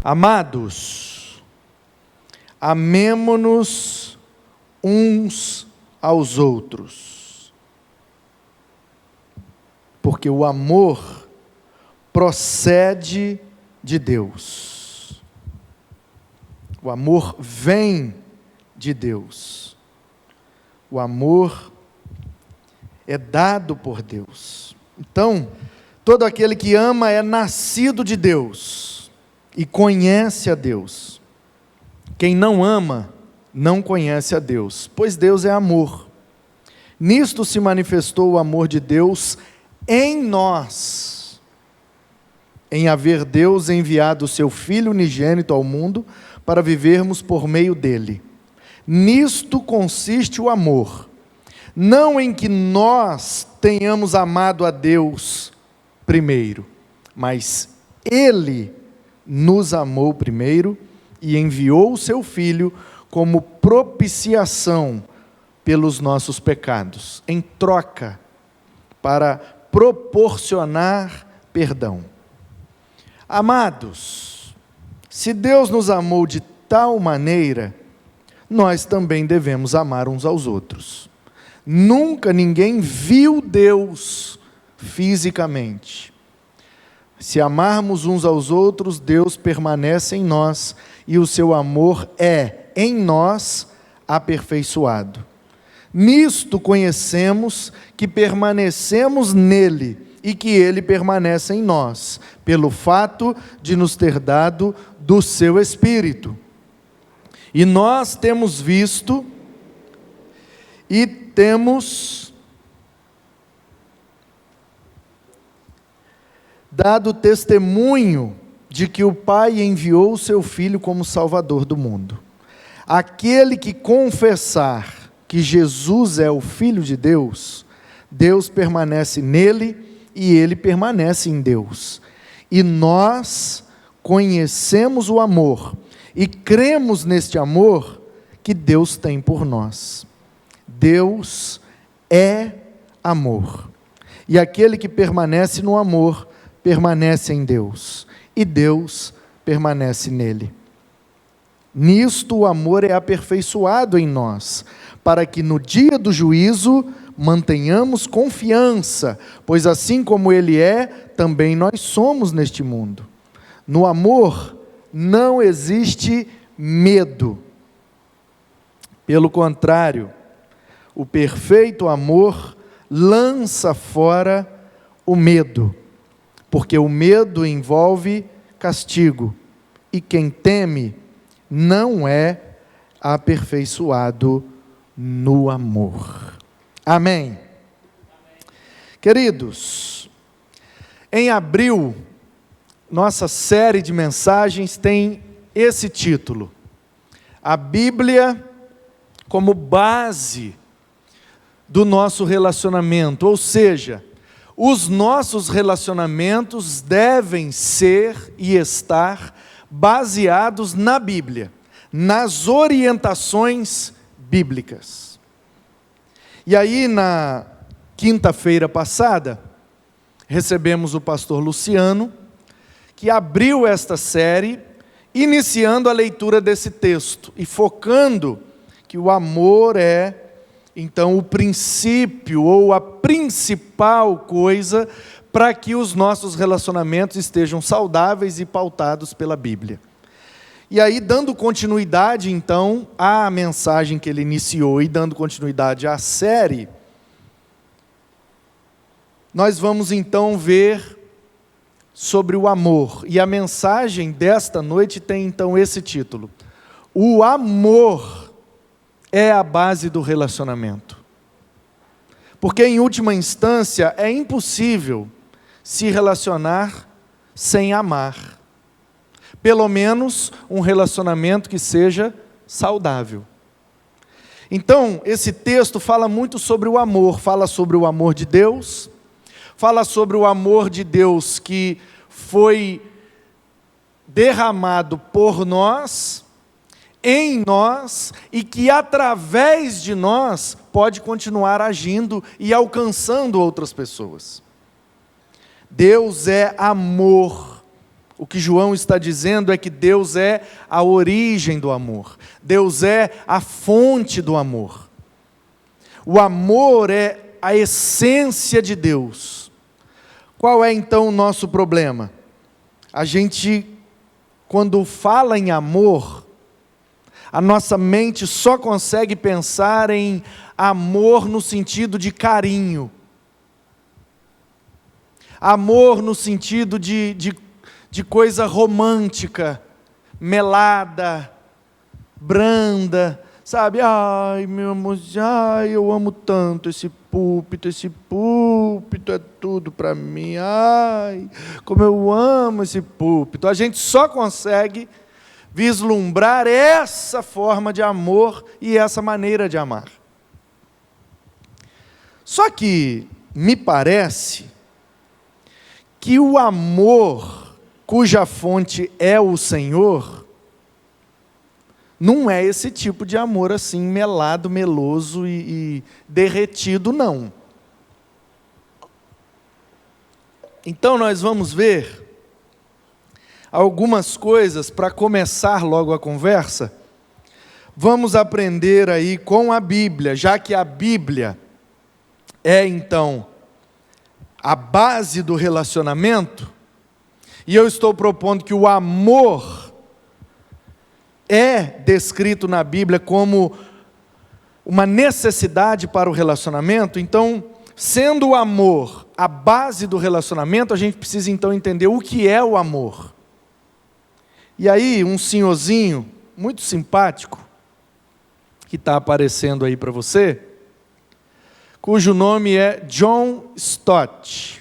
Amados, amemo-nos uns aos outros, porque o amor procede de Deus. O amor vem de Deus. O amor é dado por Deus. Então, todo aquele que ama é nascido de Deus e conhece a Deus. Quem não ama, não conhece a Deus, pois Deus é amor. Nisto se manifestou o amor de Deus em nós, em haver Deus enviado o seu Filho unigênito ao mundo para vivermos por meio dele. Nisto consiste o amor, não em que nós tenhamos amado a Deus primeiro, mas Ele nos amou primeiro e enviou o seu Filho como propiciação pelos nossos pecados, em troca, para proporcionar perdão. Amados, se Deus nos amou de tal maneira, nós também devemos amar uns aos outros. Nunca ninguém viu Deus fisicamente. Se amarmos uns aos outros, Deus permanece em nós e o seu amor é, em nós, aperfeiçoado. Nisto conhecemos que permanecemos nele e que ele permanece em nós, pelo fato de nos ter dado do seu Espírito. E nós temos visto e temos dado testemunho de que o Pai enviou o seu Filho como Salvador do mundo. Aquele que confessar que Jesus é o Filho de Deus, Deus permanece nele e ele permanece em Deus. E nós conhecemos o amor e cremos neste amor que Deus tem por nós. Deus é amor. E aquele que permanece no amor, permanece em Deus. E Deus permanece nele. Nisto o amor é aperfeiçoado em nós, para que no dia do juízo mantenhamos confiança, pois assim como Ele é, também nós somos neste mundo. No amor não existe medo. Pelo contrário, o perfeito amor lança fora o medo, porque o medo envolve castigo, e quem teme não é aperfeiçoado no amor. Amém. Queridos, em abril, nossa série de mensagens tem esse título: a Bíblia como base do nosso relacionamento, ou seja, os nossos relacionamentos devem ser e estar baseados na Bíblia, nas orientações bíblicas. E aí, na quinta-feira passada, recebemos o pastor Luciano, que abriu esta série, iniciando a leitura desse texto e focando que o amor é, então, o princípio ou a principal coisa para que os nossos relacionamentos estejam saudáveis e pautados pela Bíblia. E aí, dando continuidade, então, à mensagem que ele iniciou e dando continuidade à série, nós vamos, então, ver sobre o amor. E a mensagem desta noite tem, então, esse título: o amor é a base do relacionamento. Porque, em última instância, é impossível se relacionar sem amar. Pelo menos um relacionamento que seja saudável. Então, esse texto fala muito sobre o amor, fala sobre o amor de Deus, fala sobre o amor de Deus que foi derramado por nós, em nós, e que através de nós pode continuar agindo e alcançando outras pessoas. Deus é amor. O que João está dizendo é que Deus é a origem do amor. Deus é a fonte do amor. O amor é a essência de Deus. Qual é então o nosso problema? A gente, quando fala em amor, a nossa mente só consegue pensar em amor no sentido de carinho. Amor no sentido de coisa romântica, melada, branda, sabe? Ai, meu amor, ai, eu amo tanto esse púlpito é tudo para mim. Ai, como eu amo esse púlpito. A gente só consegue vislumbrar essa forma de amor e essa maneira de amar. Só que me parece que o amor cuja fonte é o Senhor não é esse tipo de amor assim melado, meloso e derretido, não. Então nós vamos ver algumas coisas para começar logo a conversa. Vamos aprender aí com a Bíblia, já que a Bíblia é então a base do relacionamento, e eu estou propondo que o amor é descrito na Bíblia como uma necessidade para o relacionamento. Então, sendo o amor a base do relacionamento, a gente precisa então entender o que é o amor. E aí, um senhorzinho muito simpático, que está aparecendo aí para você, cujo nome é John Stott.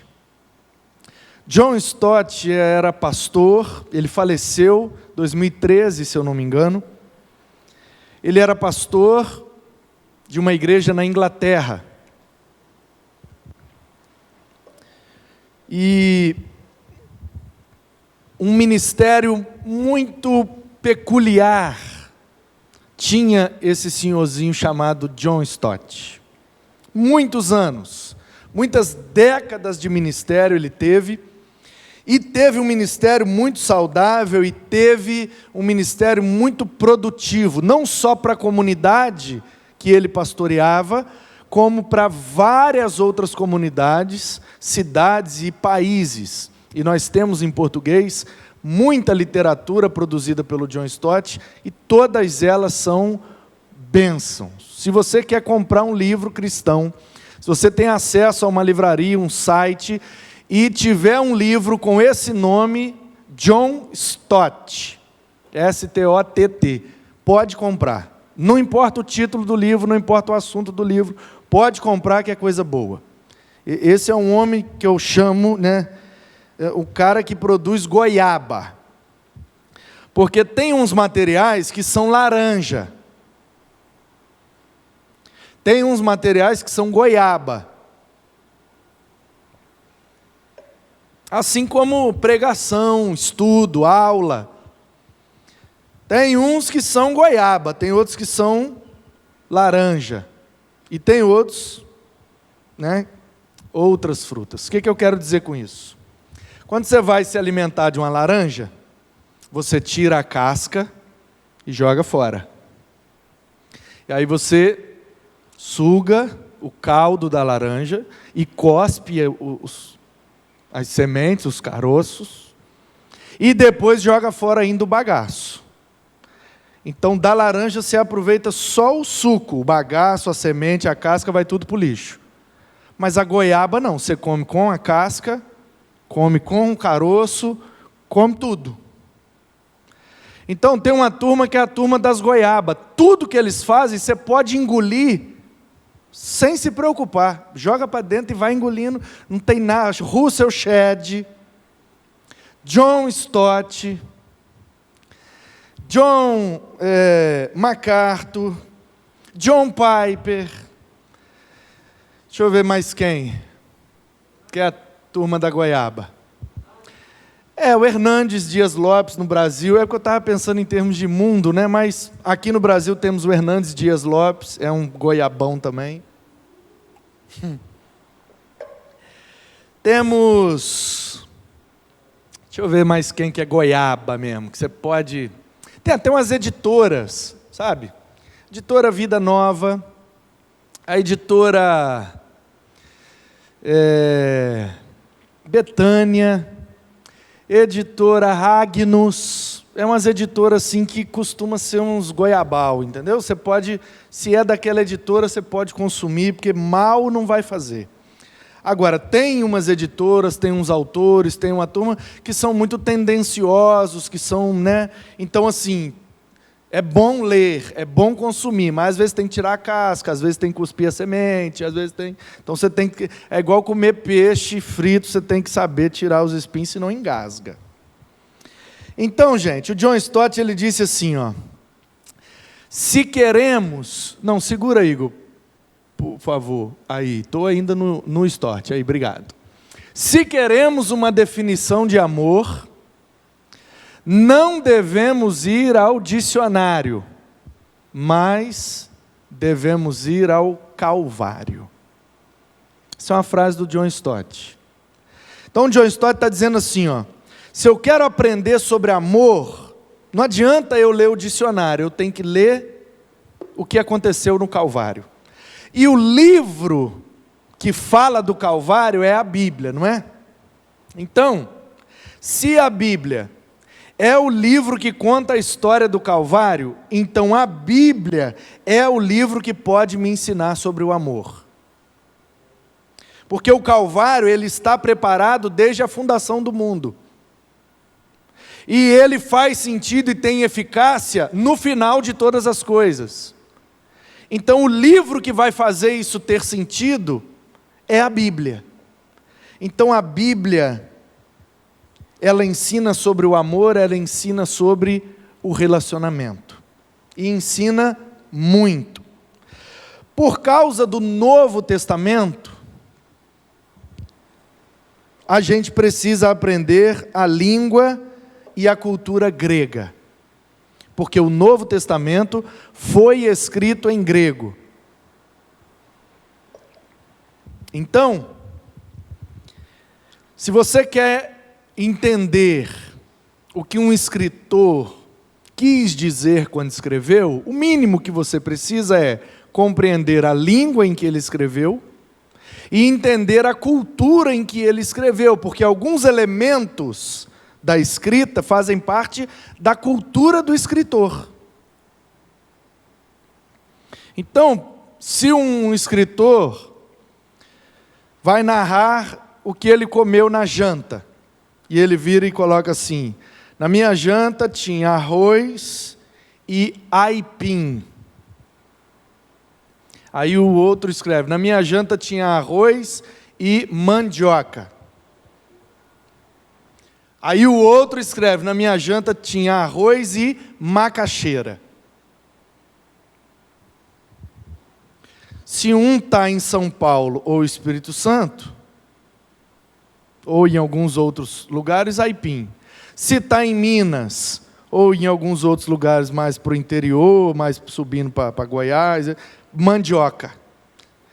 John Stott era pastor, ele faleceu em 2013, se eu não me engano. Ele era pastor de uma igreja na Inglaterra. E um ministério muito peculiar tinha esse senhorzinho chamado John Stott. Muitos anos, muitas décadas de ministério ele teve, e teve um ministério muito saudável, e teve um ministério muito produtivo, não só para a comunidade que ele pastoreava, como para várias outras comunidades, cidades e países. E nós temos em português muita literatura produzida pelo John Stott, e todas elas são bênçãos. Se você quer comprar um livro cristão, se você tem acesso a uma livraria, um site, e tiver um livro com esse nome, John Stott, S-T-O-T-T, pode comprar. Não importa o título do livro, não importa o assunto do livro, pode comprar que é coisa boa. Esse é um homem que eu chamo, o cara que produz goiaba. Porque tem uns materiais que são laranja. Tem uns materiais que são goiaba. Assim como pregação, estudo, aula. Tem uns que são goiaba, tem outros que são laranja. E tem outros, outras frutas. O que eu quero dizer com isso? Quando você vai se alimentar de uma laranja, você tira a casca e joga fora. E aí você suga o caldo da laranja e cospe as sementes, os caroços, e depois joga fora ainda o bagaço. Então, da laranja você aproveita só o suco, o bagaço, a semente, a casca, vai tudo para o lixo. Mas a goiaba não, você come com a casca, come com o caroço, come tudo. Então, tem uma turma que é a turma das goiabas. Tudo que eles fazem, você pode engolir sem se preocupar. Joga para dentro e vai engolindo. Não tem nada. Russell Shedd, John Stott, John MacArthur, John Piper. Deixa eu ver mais quem. Que é a turma da goiaba. O Hernandes Dias Lopes no Brasil, é porque eu estava pensando em termos de mundo, mas aqui no Brasil temos o Hernandes Dias Lopes, é um goiabão também. Temos, deixa Deixa eu ver mais quem que é goiaba mesmo, que você pode... Tem até umas editoras, sabe? Editora Vida Nova, a editora Betânia, editora Agnus, é umas editoras assim que costuma ser uns goiabal, entendeu? Você pode, se é daquela editora, você pode consumir, porque mal não vai fazer. Agora, tem umas editoras, tem uns autores, tem uma turma que são muito tendenciosos, que são, né? Então, assim, é bom ler, é bom consumir, mas às vezes tem que tirar a casca, às vezes tem que cuspir a semente, às vezes tem... Então, você tem que... É igual comer peixe frito, você tem que saber tirar os espinhos, senão engasga. Então, gente, o John Stott, ele disse assim, ó... Se queremos... Não, segura, Igor. Por favor, aí, estou ainda no Stott, aí, obrigado. Se queremos uma definição de amor, não devemos ir ao dicionário, mas devemos ir ao Calvário. Essa é uma frase do John Stott. Então, o John Stott está dizendo assim, ó, se eu quero aprender sobre amor, não adianta eu ler o dicionário, eu tenho que ler o que aconteceu no Calvário. E o livro que fala do Calvário é a Bíblia, não é? Então, se a Bíblia é o livro que conta a história do Calvário, então a Bíblia é o livro que pode me ensinar sobre o amor. Porque o Calvário, ele está preparado desde a fundação do mundo. E ele faz sentido e tem eficácia no final de todas as coisas. Então, o livro que vai fazer isso ter sentido é a Bíblia. Então, a Bíblia, ela ensina sobre o amor, ela ensina sobre o relacionamento. E ensina muito. Por causa do Novo Testamento, a gente precisa aprender a língua e a cultura grega. Porque o Novo Testamento foi escrito em grego. Então, se você quer entender o que um escritor quis dizer quando escreveu, o mínimo que você precisa é compreender a língua em que ele escreveu e entender a cultura em que ele escreveu, porque alguns elementos da escrita fazem parte da cultura do escritor. Então, se um escritor vai narrar o que ele comeu na janta, e ele vira e coloca assim, na minha janta tinha arroz e aipim. Aí o outro escreve, na minha janta tinha arroz e mandioca. Aí o outro escreve, na minha janta tinha arroz e macaxeira. Se um está em São Paulo ou Espírito Santo, ou em alguns outros lugares, aipim. Se está em Minas, ou em alguns outros lugares mais para o interior, mais subindo para Goiás, mandioca.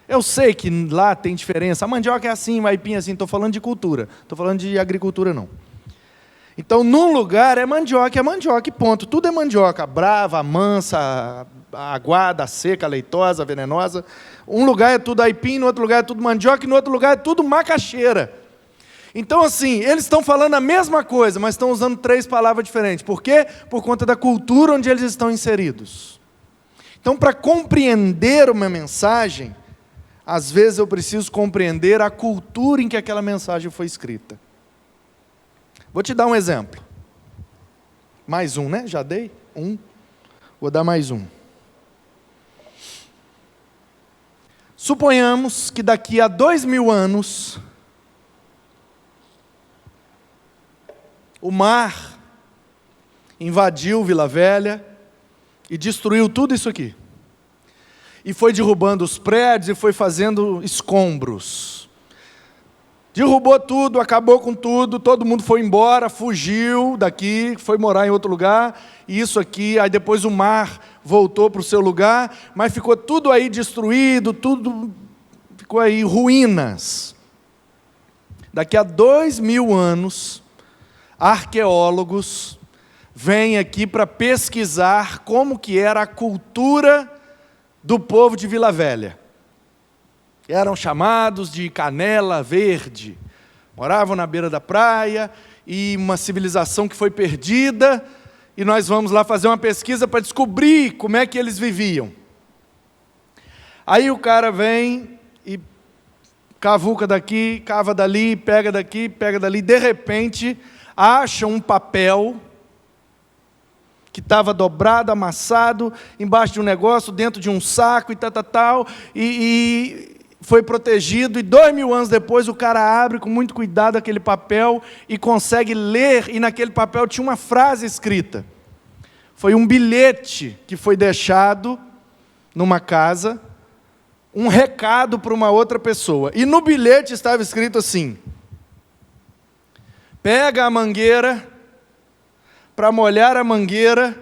Eu sei que lá tem diferença, a mandioca é assim, o aipim é assim, estou falando de cultura, estou falando de agricultura não. Então, num lugar é mandioca e ponto. Tudo é mandioca, brava, mansa, aguada, seca, leitosa, venenosa. Um lugar é tudo aipim, no outro lugar é tudo mandioca, e no outro lugar é tudo macaxeira. Então, assim, eles estão falando a mesma coisa, mas estão usando 3 palavras diferentes. Por quê? Por conta da cultura onde eles estão inseridos. Então, para compreender uma mensagem, às vezes eu preciso compreender a cultura em que aquela mensagem foi escrita. Vou te dar um exemplo. Mais um, né? Já dei? Um. Vou dar mais um. Suponhamos que daqui a 2000 anos, o mar invadiu Vila Velha e destruiu tudo isso aqui. E foi derrubando os prédios e foi fazendo escombros. Derrubou tudo, acabou com tudo, todo mundo foi embora, fugiu daqui, foi morar em outro lugar, e isso aqui, aí depois o mar voltou para o seu lugar, mas ficou tudo aí destruído, tudo ficou aí ruínas. Daqui a 2000 anos, arqueólogos vêm aqui para pesquisar como que era a cultura do povo de Vila Velha. Eram chamados de Canela Verde. Moravam na beira da praia, e uma civilização que foi perdida, e nós vamos lá fazer uma pesquisa para descobrir como é que eles viviam. Aí o cara vem e cavuca daqui, cava dali, pega dali, de repente acha um papel que estava dobrado, amassado, embaixo de um negócio, dentro de um saco e tal, e foi protegido, e 2000 anos depois o cara abre com muito cuidado aquele papel e consegue ler, e naquele papel tinha uma frase escrita. Foi um bilhete que foi deixado numa casa, um recado para uma outra pessoa. E no bilhete estava escrito assim: pega a mangueira para molhar a mangueira,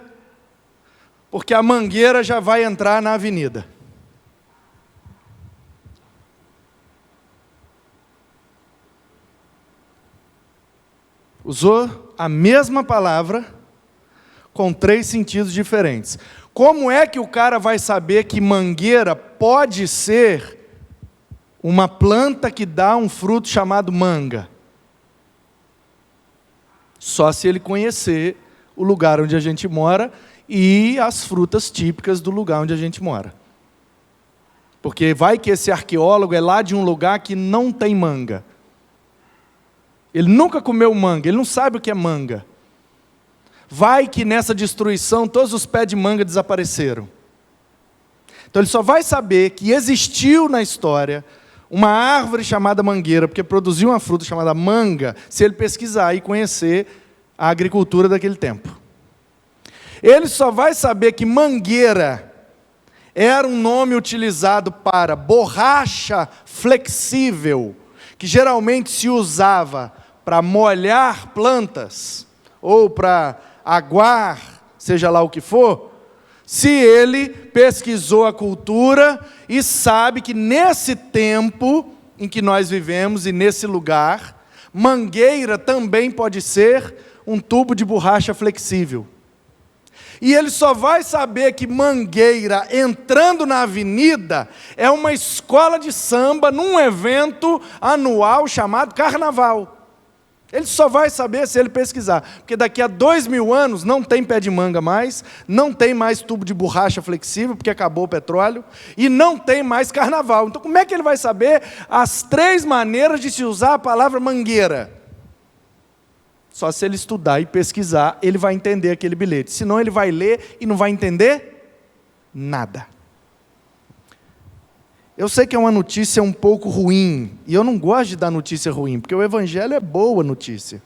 porque a mangueira já vai entrar na avenida. Usou a mesma palavra com 3 sentidos diferentes. Como é que o cara vai saber que mangueira pode ser uma planta que dá um fruto chamado manga? Só se ele conhecer o lugar onde a gente mora e as frutas típicas do lugar onde a gente mora. Porque vai que esse arqueólogo é lá de um lugar que não tem manga. Ele nunca comeu manga, ele não sabe o que é manga. Vai que nessa destruição todos os pés de manga desapareceram. Então ele só vai saber que existiu na história uma árvore chamada mangueira, porque produziu uma fruta chamada manga, se ele pesquisar e conhecer a agricultura daquele tempo. Ele só vai saber que mangueira era um nome utilizado para borracha flexível, que geralmente se usava para molhar plantas, ou para aguar, seja lá o que for, se ele pesquisou a cultura e sabe que nesse tempo em que nós vivemos e nesse lugar, mangueira também pode ser um tubo de borracha flexível. E ele só vai saber que mangueira, entrando na avenida, é uma escola de samba num evento anual chamado Carnaval. Ele só vai saber se ele pesquisar, porque daqui a 2000 anos não tem pé de manga mais, não tem mais tubo de borracha flexível, porque acabou o petróleo, e não tem mais carnaval. Então como é que ele vai saber as 3 maneiras de se usar a palavra mangueira? Só se ele estudar e pesquisar, ele vai entender aquele bilhete. Senão ele vai ler e não vai entender nada. Eu sei que é uma notícia um pouco ruim, e eu não gosto de dar notícia ruim, porque o Evangelho é boa notícia.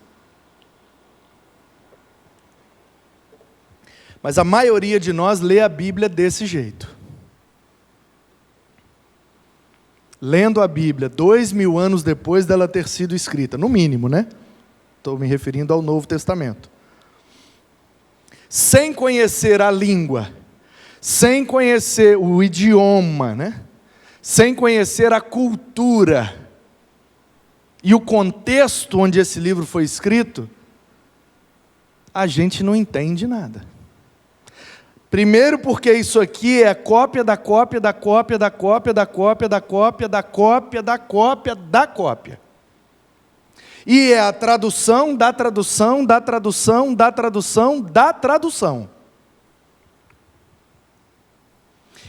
Mas a maioria de nós lê a Bíblia desse jeito. Lendo a Bíblia 2000 anos depois dela ter sido escrita, no mínimo, né? Estou me referindo ao Novo Testamento. Sem conhecer a língua, sem conhecer o idioma, né? Sem conhecer a cultura e o contexto onde esse livro foi escrito, a gente não entende nada. Primeiro porque isso aqui é cópia da cópia da cópia da cópia da cópia da cópia da cópia da cópia da cópia. E é a tradução da tradução da tradução da tradução da tradução.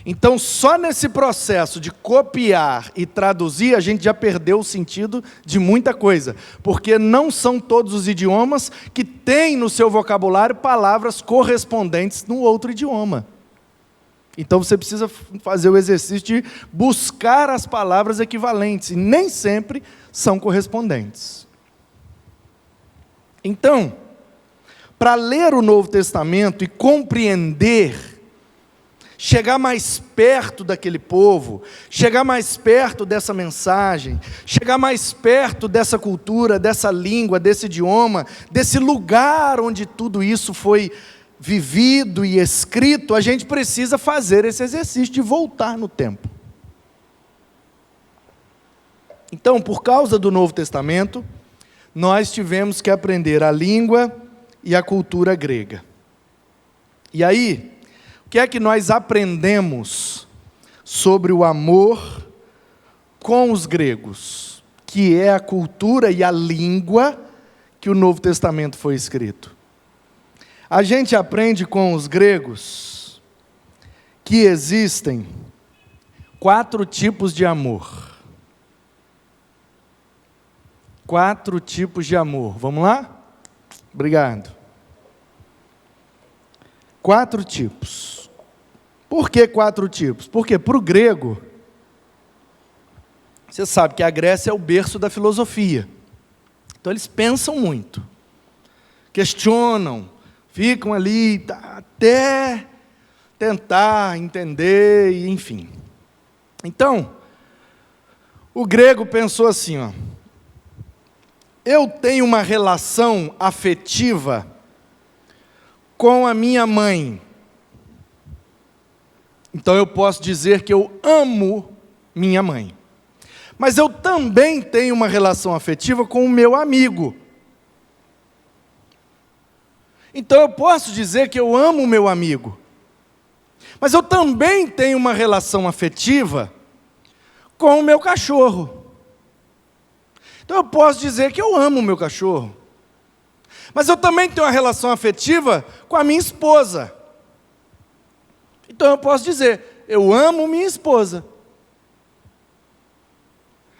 Então, só nesse processo de copiar e traduzir, a gente já perdeu o sentido de muita coisa, porque não são todos os idiomas que têm no seu vocabulário palavras correspondentes no outro idioma. Então, você precisa fazer o exercício de buscar as palavras equivalentes, e nem sempre são correspondentes. Então, para ler o Novo Testamento e compreender, chegar mais perto daquele povo, chegar mais perto dessa mensagem, chegar mais perto dessa cultura, dessa língua, desse idioma, desse lugar onde tudo isso foi vivido e escrito, a gente precisa fazer esse exercício de voltar no tempo. Então, por causa do Novo Testamento, nós tivemos que aprender a língua e a cultura grega. E aí, o que é que nós aprendemos sobre o amor com os gregos, que é a cultura e a língua que o Novo Testamento foi escrito? A gente aprende com os gregos que existem 4 tipos de amor. 4 tipos de amor. Vamos lá? Obrigado. 4 tipos. Por que 4 tipos? Porque para o grego, você sabe que a Grécia é o berço da filosofia. Então eles pensam muito, questionam, ficam ali até tentar entender, enfim. Então, o grego pensou assim, ó: eu tenho uma relação afetiva com a minha mãe. Então eu posso dizer que eu amo minha mãe. Mas eu também tenho uma relação afetiva com o meu amigo. Então eu posso dizer que eu amo o meu amigo. Mas eu também tenho uma relação afetiva com o meu cachorro. Então eu posso dizer que eu amo o meu cachorro. Mas eu também tenho uma relação afetiva com a minha esposa. Então eu posso dizer, eu amo minha esposa.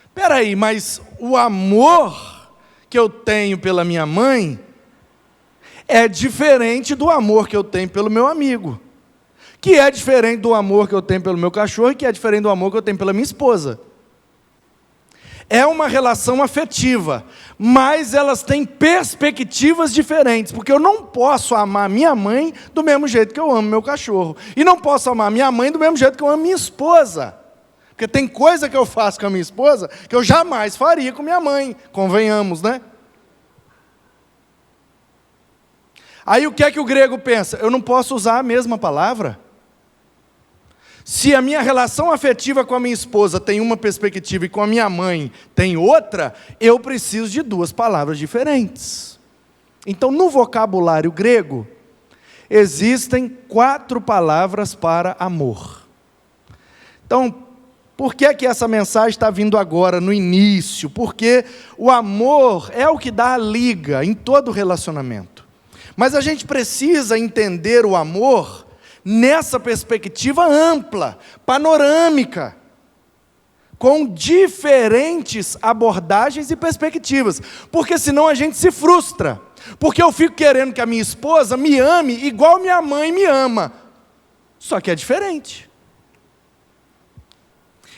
Espera aí, mas o amor que eu tenho pela minha mãe é diferente do amor que eu tenho pelo meu amigo, que é diferente do amor que eu tenho pelo meu cachorro, e que é diferente do amor que eu tenho pela minha esposa. É uma relação afetiva, mas elas têm perspectivas diferentes, porque eu não posso amar minha mãe do mesmo jeito que eu amo meu cachorro, e não posso amar minha mãe do mesmo jeito que eu amo minha esposa, porque tem coisa que eu faço com a minha esposa que eu jamais faria com minha mãe, convenhamos, né? Aí o que é que o grego pensa? Eu não posso usar a mesma palavra? Se a minha relação afetiva com a minha esposa tem uma perspectiva e com a minha mãe tem outra, eu preciso de 2 palavras diferentes. Então, no vocabulário grego, existem 4 palavras para amor. Então, por que que essa mensagem está vindo agora, no início? Porque o amor é o que dá a liga em todo relacionamento. Mas a gente precisa entender o amor nessa perspectiva ampla, panorâmica, com diferentes abordagens e perspectivas, porque senão a gente se frustra, porque eu fico querendo que a minha esposa me ame igual minha mãe me ama, só que é diferente.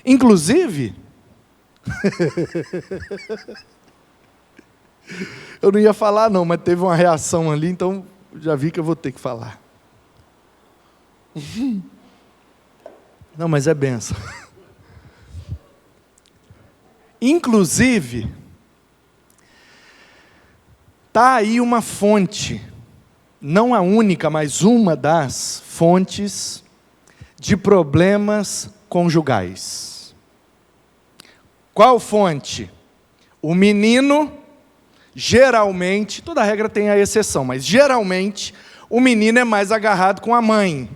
Inclusive, eu não ia falar não, mas teve uma reação ali, então já vi que eu vou ter que falar. Não, mas é benção. Inclusive, está aí uma fonte, não a única, mas uma das fontes de problemas conjugais. Qual fonte? O menino, geralmente, toda regra tem a exceção, mas geralmente o menino é mais agarrado com a mãe.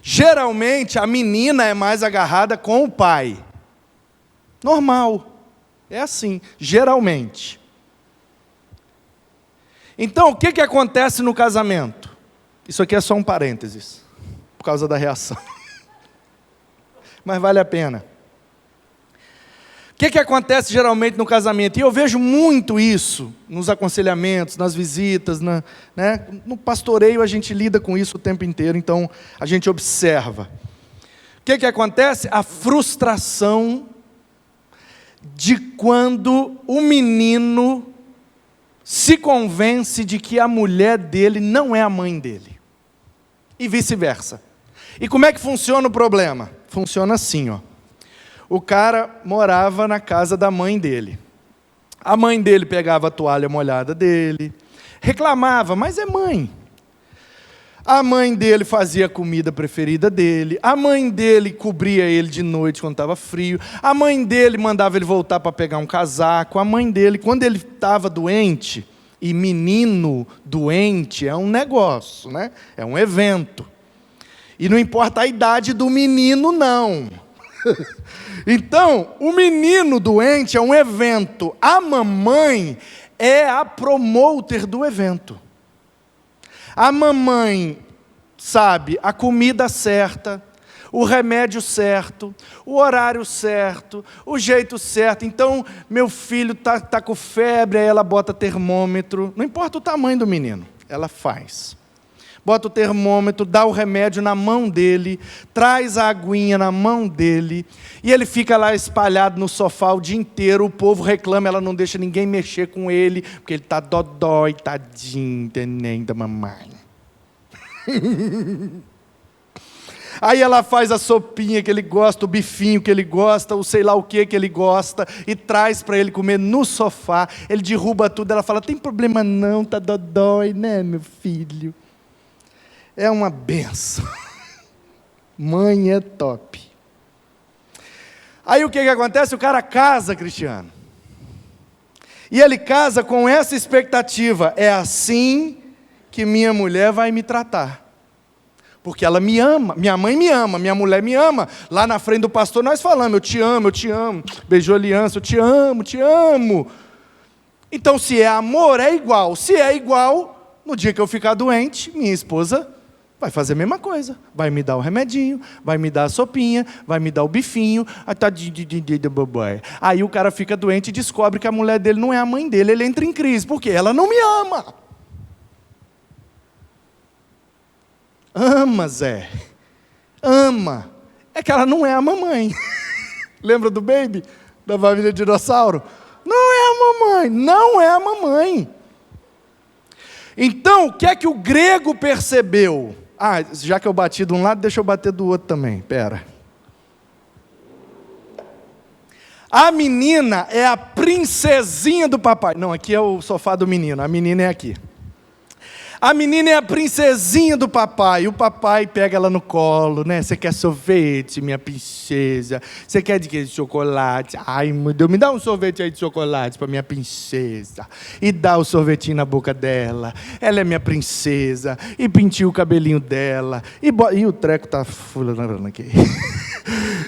Geralmente a menina é mais agarrada com o pai. Normal. É assim, geralmente. Então, o que acontece no casamento? Isso aqui é só um parênteses, por causa da reação. Mas vale a pena. O que acontece geralmente no casamento? E eu vejo muito isso nos aconselhamentos, nas visitas, no pastoreio a gente lida com isso o tempo inteiro, então a gente observa. O que acontece? A frustração de quando o menino se convence de que a mulher dele não é a mãe dele. E vice-versa. E como é que funciona o problema? Funciona assim, ó. O cara morava na casa da mãe dele. A mãe dele pegava a toalha molhada dele, reclamava, mas é mãe. A mãe dele fazia a comida preferida dele. A mãe dele cobria ele de noite quando estava frio. A mãe dele mandava ele voltar para pegar um casaco. A mãe dele, quando ele estava doente, e menino doente é um negócio, né? É um evento. E não importa a idade do menino, não. Então, o menino doente é um evento. A mamãe é a promoter do evento. A mamãe sabe a comida certa, o remédio certo, o horário certo, o jeito certo. Então, meu filho tá com febre, aí ela bota termômetro. Não importa o tamanho do menino, ela faz. Bota o termômetro, dá o remédio na mão dele, traz a aguinha na mão dele, e ele fica lá espalhado no sofá o dia inteiro. O povo reclama, ela não deixa ninguém mexer com ele, porque ele está dodói, tadinho, neném da mamãe. Aí ela faz a sopinha que ele gosta, o bifinho que ele gosta, o sei lá o que ele gosta, e traz para ele comer no sofá. Ele derruba tudo, ela fala, tem problema não, tá dodói, né, meu filho? É uma benção. Mãe é top. Aí o que acontece? O cara casa, Cristiano. E ele casa com essa expectativa. É assim que minha mulher vai me tratar. Porque ela me ama. Minha mãe me ama, minha mulher me ama. Lá na frente do pastor nós falamos, eu te amo, eu te amo. Beijou a aliança, eu te amo, te amo. Então se é amor, é igual. Se é igual, no dia que eu ficar doente, minha esposa vai fazer a mesma coisa. Vai me dar o remedinho, vai me dar a sopinha, vai me dar o bifinho. Aí o cara fica doente e descobre que a mulher dele não é a mãe dele. Ele entra em crise, porque ela não me ama. Ama, Zé. Ama. É que ela não é a mamãe. Lembra do Baby? Da família Dinossauro? Não é a mamãe. Não é a mamãe. Então, o que é que o grego percebeu? Já que eu bati de um lado, deixa eu bater do outro também. Pera. A menina é a princesinha do papai. Não, aqui é o sofá do menino. A menina é aqui. A menina é a princesinha do papai. O papai pega ela no colo, né? Você quer sorvete, minha princesa? Você quer de chocolate? Ai, meu Deus, me dá um sorvete aí de chocolate para minha princesa. E dá o sorvetinho na boca dela. Ela é minha princesa. E penteia o cabelinho dela. E o treco tá fulano aqui.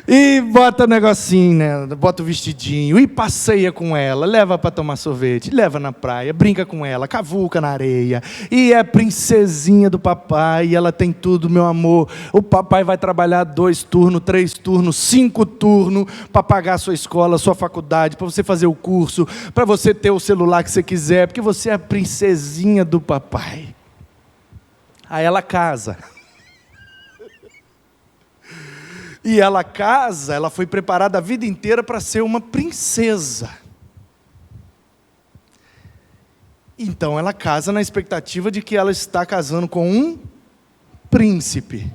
E bota o negocinho, né? Bota o vestidinho e passeia com ela, leva para tomar sorvete, leva na praia, brinca com ela, cavuca na areia. E é princesinha do papai, e ela tem tudo, meu amor. O papai vai trabalhar 2 turnos, 3 turnos, 5 turnos para pagar a sua escola, a sua faculdade, para você fazer o curso, para você ter o celular que você quiser, porque você é a princesinha do papai. Aí ela casa. E ela casa, ela foi preparada a vida inteira para ser uma princesa. Então ela casa na expectativa de que ela está casando com um príncipe.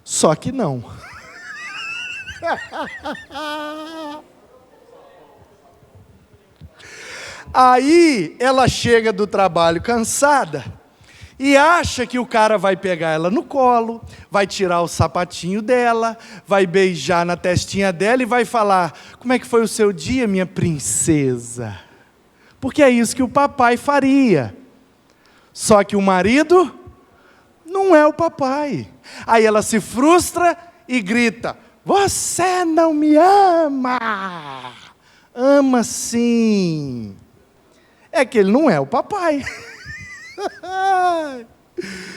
Só que não. Aí ela chega do trabalho cansada e acha que o cara vai pegar ela no colo, vai tirar o sapatinho dela, vai beijar na testinha dela e vai falar, como é que foi o seu dia, minha princesa? Porque é isso que o papai faria. Só que o marido não é o papai. Aí ela se frustra e grita, você não me ama. Ama sim. É que ele não é o papai.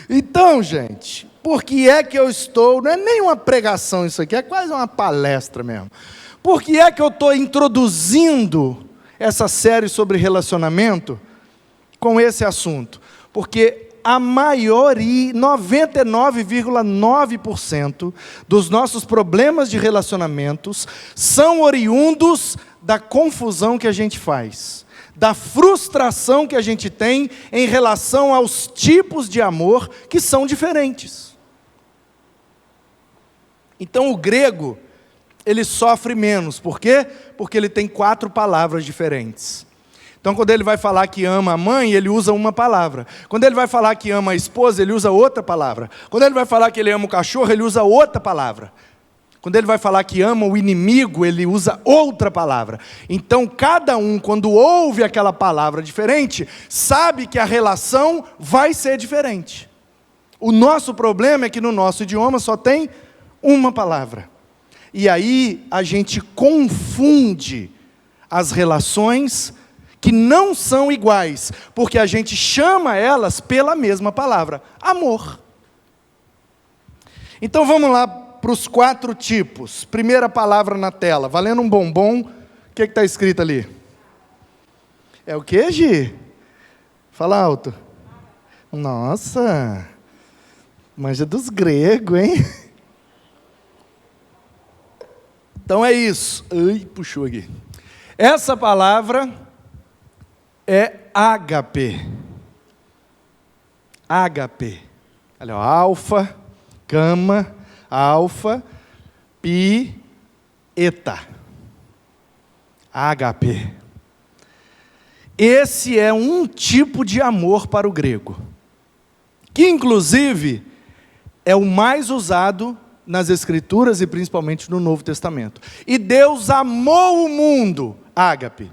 Então, gente, por que é que eu estou, não é nem uma pregação isso aqui, é quase uma palestra mesmo. Por que é que eu estou introduzindo essa série sobre relacionamento com esse assunto? Porque a maioria, 99,9% dos nossos problemas de relacionamentos são oriundos da confusão que a gente faz, da frustração que a gente tem em relação aos tipos de amor que são diferentes. Então o grego, ele sofre menos. Por quê? Porque ele tem 4 palavras diferentes. Então, quando ele vai falar que ama a mãe, ele usa uma palavra. Quando ele vai falar que ama a esposa, ele usa outra palavra. Quando ele vai falar que ele ama o cachorro, ele usa outra palavra. Quando ele vai falar que ama o inimigo, ele usa outra palavra. Então, cada um, quando ouve aquela palavra diferente, sabe que a relação vai ser diferente. O nosso problema é que no nosso idioma só tem uma palavra. E aí a gente confunde as relações que não são iguais, porque a gente chama elas pela mesma palavra, amor. Então vamos lá para os 4 tipos. Primeira palavra na tela, valendo um bombom, o que está escrito ali? É o que, Gi? Fala alto. Nossa, manja dos gregos, hein? Então é isso. Ai, puxou aqui. Essa palavra é ágape. Ágape. Olha, alfa, gama, alfa, pi, eta. Ágape. Esse é um tipo de amor para o grego, que inclusive é o mais usado nas Escrituras e principalmente no Novo Testamento. E Deus amou o mundo, ágape.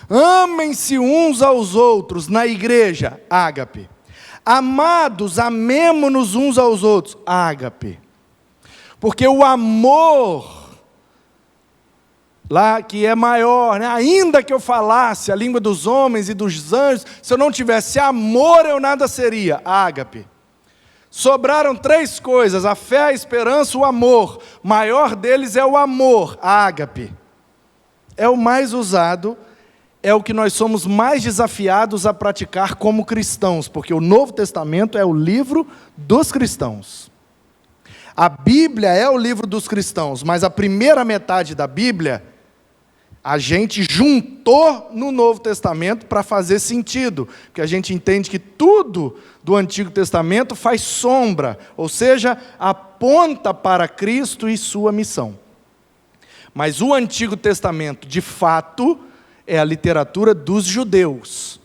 Amem-se uns aos outros na igreja, ágape. Amados, amemo-nos uns aos outros, ágape. Porque o amor, lá que é maior, né? Ainda que eu falasse a língua dos homens e dos anjos, se eu não tivesse amor, eu nada seria, ágape. Sobraram 3 coisas, a fé, a esperança, o amor. Maior deles é o amor, ágape. É o mais usado, é o que nós somos mais desafiados a praticar como cristãos, porque o Novo Testamento é o livro dos cristãos. A Bíblia é o livro dos cristãos, mas a primeira metade da Bíblia, a gente juntou no Novo Testamento para fazer sentido, porque a gente entende que tudo do Antigo Testamento faz sombra, ou seja, aponta para Cristo e sua missão. Mas o Antigo Testamento, de fato, é a literatura dos judeus.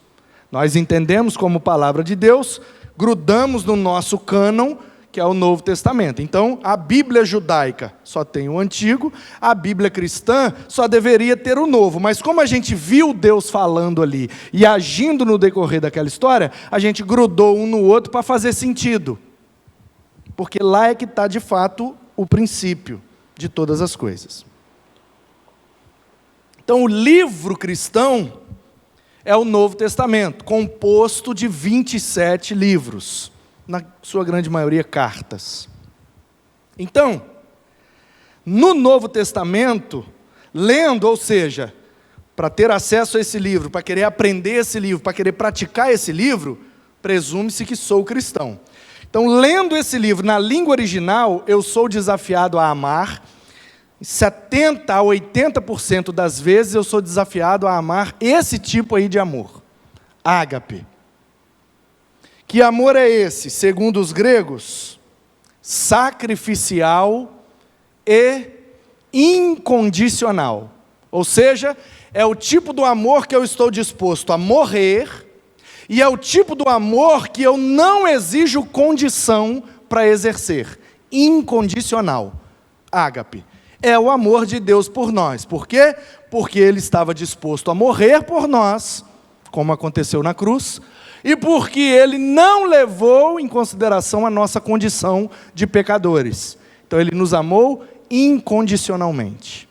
Nós entendemos como palavra de Deus, grudamos no nosso cânon, que é o Novo Testamento. Então, a Bíblia judaica só tem o Antigo, a Bíblia cristã só deveria ter o Novo. Mas como a gente viu Deus falando ali e agindo no decorrer daquela história, a gente grudou um no outro para fazer sentido. Porque lá é que está, de fato, o princípio de todas as coisas. Então, o livro cristão é o Novo Testamento, composto de 27 livros. Na sua grande maioria, cartas. Então, no Novo Testamento, lendo, ou seja, para ter acesso a esse livro, para querer aprender esse livro, para querer praticar esse livro, presume-se que sou cristão. Então, lendo esse livro na língua original, eu sou desafiado a amar. 70% a 80% das vezes eu sou desafiado a amar esse tipo aí de amor, ágape. Que amor é esse? Segundo os gregos, sacrificial e incondicional. Ou seja, é o tipo do amor que eu estou disposto a morrer, e é o tipo do amor que eu não exijo condição para exercer. Incondicional. Ágape. É o amor de Deus por nós. Por quê? Porque Ele estava disposto a morrer por nós, como aconteceu na cruz, e porque Ele não levou em consideração a nossa condição de pecadores. Então Ele nos amou incondicionalmente.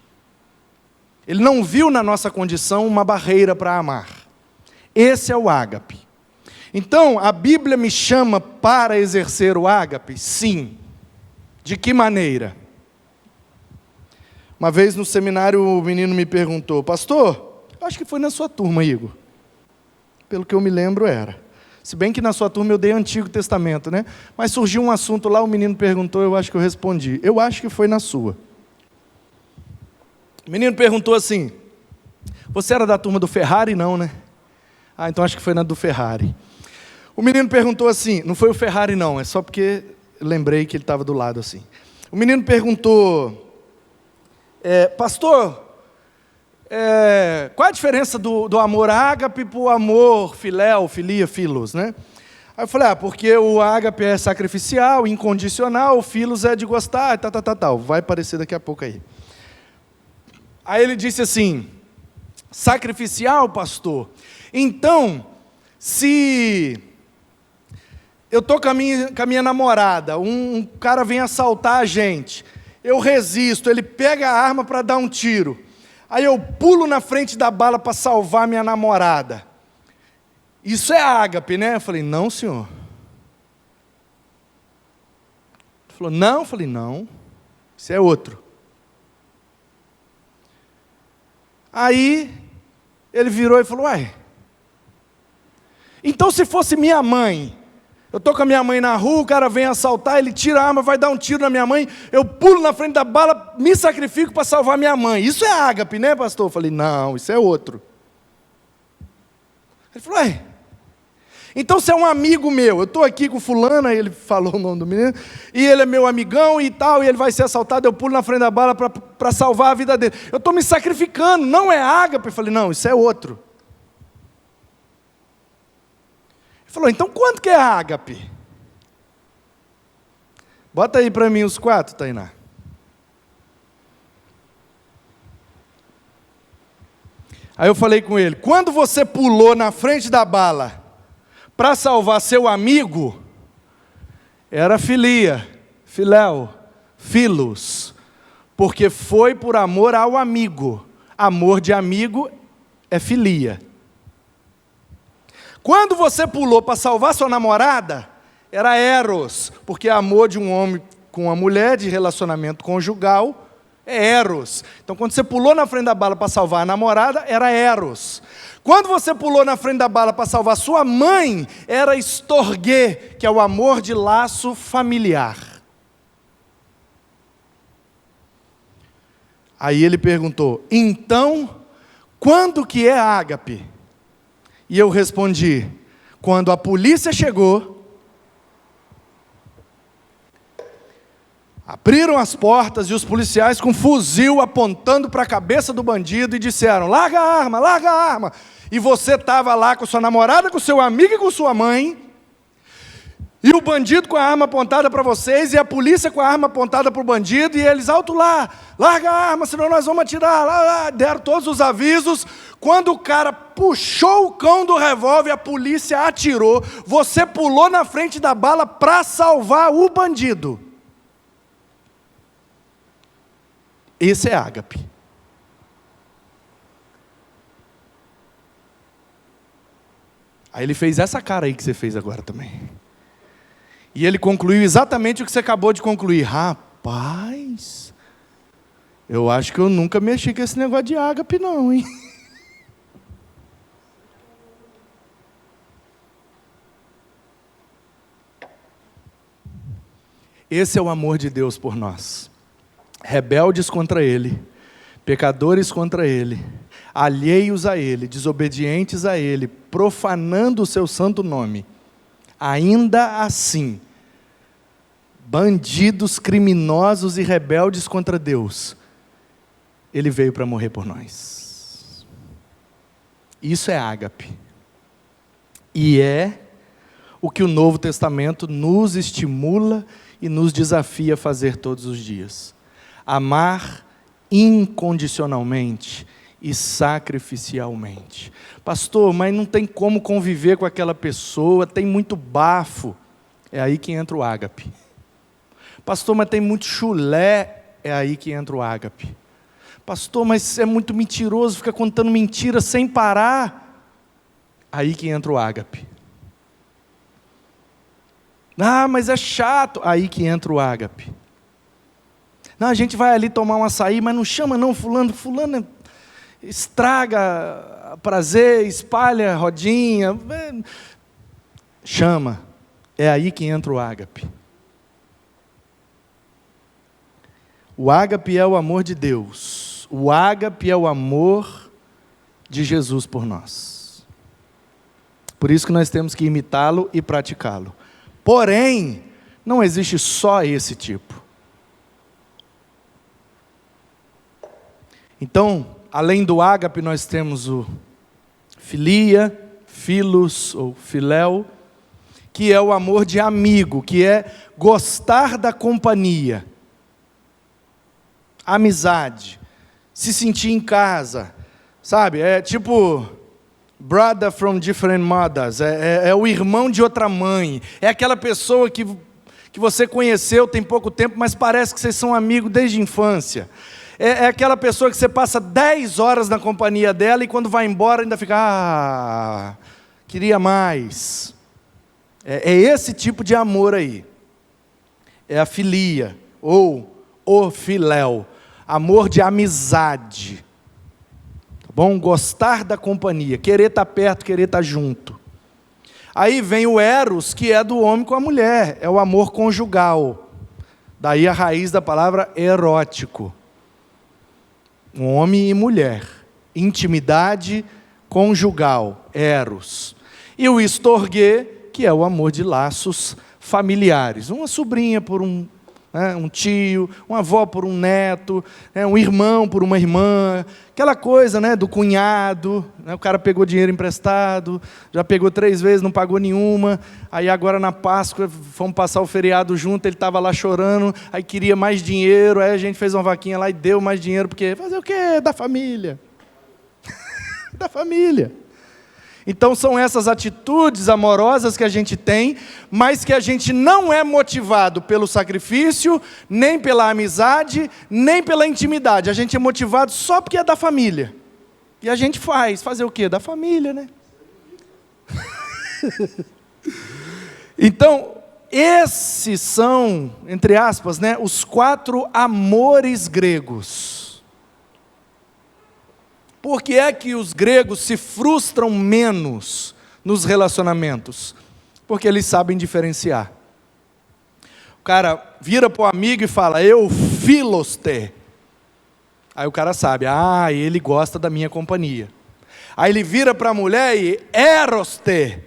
Ele não viu na nossa condição uma barreira para amar. Esse é o ágape. Então, a Bíblia me chama para exercer o ágape? Sim. De que maneira? Uma vez no seminário o menino me perguntou, pastor, acho que foi na sua turma, Igor. Pelo que eu me lembro era. Se bem que na sua turma eu dei Antigo Testamento, né? Mas surgiu um assunto lá, o menino perguntou, eu acho que eu respondi. Eu acho que foi na sua. O menino perguntou assim, você era da turma do Ferrari? Não, né? Ah, então acho que foi na do Ferrari. O menino perguntou assim, não foi o Ferrari não, é só porque lembrei que ele estava do lado assim. O menino perguntou, pastor, qual a diferença do amor ágape para o amor filéu, filia, filos, né? Aí eu falei, porque o ágape é sacrificial, incondicional, o filos é de gostar, tal. Vai aparecer daqui a pouco aí. Aí ele disse assim, sacrificial, pastor? Então, se eu estou com a minha namorada, um cara vem assaltar a gente, eu resisto, ele pega a arma para dar um tiro, aí eu pulo na frente da bala para salvar minha namorada. Isso é ágape, né? Eu falei, não, senhor. Ele falou, não? Eu falei, não, isso é outro. Aí, ele virou e falou, então se fosse minha mãe, eu estou com a minha mãe na rua, o cara vem assaltar, ele tira a arma, vai dar um tiro na minha mãe, eu pulo na frente da bala, me sacrifico para salvar minha mãe. Isso é ágape, né, pastor? Eu falei, não, isso é outro. Ele falou, então você é um amigo meu, eu estou aqui com fulano, aí ele falou o nome do menino, e ele é meu amigão e tal, e ele vai ser assaltado, eu pulo na frente da bala para salvar a vida dele. Eu estou me sacrificando, não é ágape. Eu falei, não, isso é outro. Ele falou, então quanto que é ágape? Bota aí para mim os 4, Tainá. Aí eu falei com ele, quando você pulou na frente da bala para salvar seu amigo, era filia, filéu, filos, porque foi por amor ao amigo. Amor de amigo é filia. Quando você pulou para salvar sua namorada, era eros, porque amor de um homem com uma mulher, de relacionamento conjugal, é eros. Então, quando você pulou na frente da bala para salvar a namorada, era eros. Quando você pulou na frente da bala para salvar sua mãe, era estorguê, que é o amor de laço familiar. Aí ele perguntou, então, quando que é ágape? E eu respondi, quando a polícia chegou, abriram as portas e os policiais com fuzil apontando para a cabeça do bandido e disseram, larga a arma, e você estava lá com sua namorada, com seu amigo e com sua mãe, e o bandido com a arma apontada para vocês, e a polícia com a arma apontada para o bandido, e eles, alto lá, larga a arma, senão nós vamos atirar, lá. Deram todos os avisos. Quando o cara puxou o cão do revólver, a polícia atirou, você pulou na frente da bala para salvar o bandido. Esse é ágape. Aí ele fez essa cara aí que você fez agora também. E ele concluiu exatamente o que você acabou de concluir. Rapaz, eu acho que eu nunca mexi com esse negócio de ágape não, hein? Esse é o amor de Deus por nós. Rebeldes contra Ele, pecadores contra Ele, alheios a Ele, desobedientes a Ele, profanando o seu santo nome. Ainda assim, bandidos, criminosos e rebeldes contra Deus, Ele veio para morrer por nós. Isso é ágape. E é o que o Novo Testamento nos estimula e nos desafia a fazer todos os dias. Amar incondicionalmente e sacrificialmente. Pastor, mas não tem como conviver com aquela pessoa, tem muito bafo. É aí que entra o ágape. Pastor, mas tem muito chulé. É aí que entra o ágape. Pastor, mas é muito mentiroso, fica contando mentira sem parar. Aí que entra o ágape. Mas é chato. Aí que entra o ágape. Não, a gente vai ali tomar um açaí, mas não chama não fulano estraga prazer, espalha rodinha. Chama. É aí que entra o ágape. O ágape é o amor de Deus. O ágape é o amor de Jesus por nós. Por isso que nós temos que imitá-lo e praticá-lo. Porém, não existe só esse tipo. Então, Além do ágape, nós temos o filia, filos ou filéu, que é o amor de amigo, que é gostar da companhia, amizade, se sentir em casa, sabe? É tipo brother from different mothers, é o irmão de outra mãe, é aquela pessoa que você conheceu tem pouco tempo, mas parece que vocês são amigos desde a infância. É aquela pessoa que você passa 10 horas na companhia dela e quando vai embora ainda fica, queria mais. É esse tipo de amor aí. É a filia, ou o filéu, amor de amizade. Tá bom? Gostar da companhia, querer estar perto, querer estar junto. Aí vem o eros, que é do homem com a mulher, é o amor conjugal. Daí a raiz da palavra erótico. Um homem e mulher, intimidade conjugal, eros. E o estorguê, que é o amor de laços familiares. Uma sobrinha por um tio, uma avó por um neto, um irmão por uma irmã, aquela coisa do cunhado, o cara pegou dinheiro emprestado, já pegou 3 vezes, não pagou nenhuma, aí agora na Páscoa fomos passar o feriado junto, ele estava lá chorando, aí queria mais dinheiro, aí a gente fez uma vaquinha lá e deu mais dinheiro, porque fazer o quê? Da família. Da família. Então são essas atitudes amorosas que a gente tem, mas que a gente não é motivado pelo sacrifício, nem pela amizade, nem pela intimidade. A gente é motivado só porque é da família. E a gente fazer o quê? Da família, né? Então, esses são, entre aspas, os 4 amores gregos. Por que é que os gregos se frustram menos nos relacionamentos? Porque eles sabem diferenciar. O cara vira para o amigo e fala, eu filoste. Aí o cara sabe, ele gosta da minha companhia. Aí ele vira para a mulher e eroste.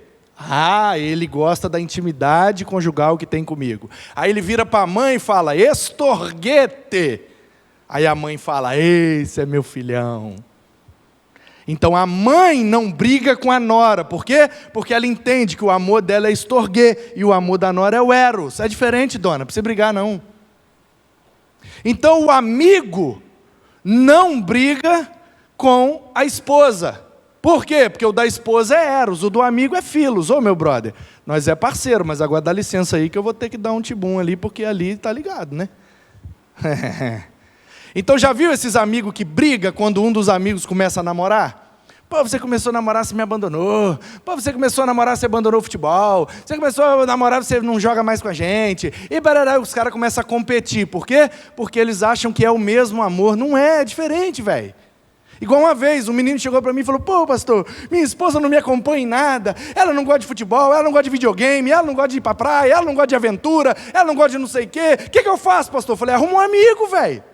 Ele gosta da intimidade conjugal que tem comigo. Aí ele vira para a mãe e fala, estorguete. Aí a mãe fala, esse é meu filhão. Então a mãe não briga com a nora, por quê? Porque ela entende que o amor dela é estorguê, e o amor da nora é o eros. É diferente, dona, não precisa brigar não. Então o amigo não briga com a esposa. Por quê? Porque o da esposa é eros, o do amigo é filos. Ô meu brother, nós é parceiro, mas agora dá licença aí que eu vou ter que dar um tibum ali, porque ali tá ligado, né? Então já viu esses amigos que brigam quando um dos amigos começa a namorar? Pô, você começou a namorar, você me abandonou. Pô, você começou a namorar, você abandonou o futebol. Você começou a namorar, você não joga mais com a gente. E barará, os caras começam a competir. Por quê? Porque eles acham que é o mesmo amor. Não é diferente, velho. Igual uma vez, um menino chegou para mim e falou, pô, pastor, minha esposa não me acompanha em nada, ela não gosta de futebol, ela não gosta de videogame, ela não gosta de ir para praia, ela não gosta de aventura, ela não gosta de não sei o quê. O que eu faço, pastor? Eu falei, arruma um amigo, velho.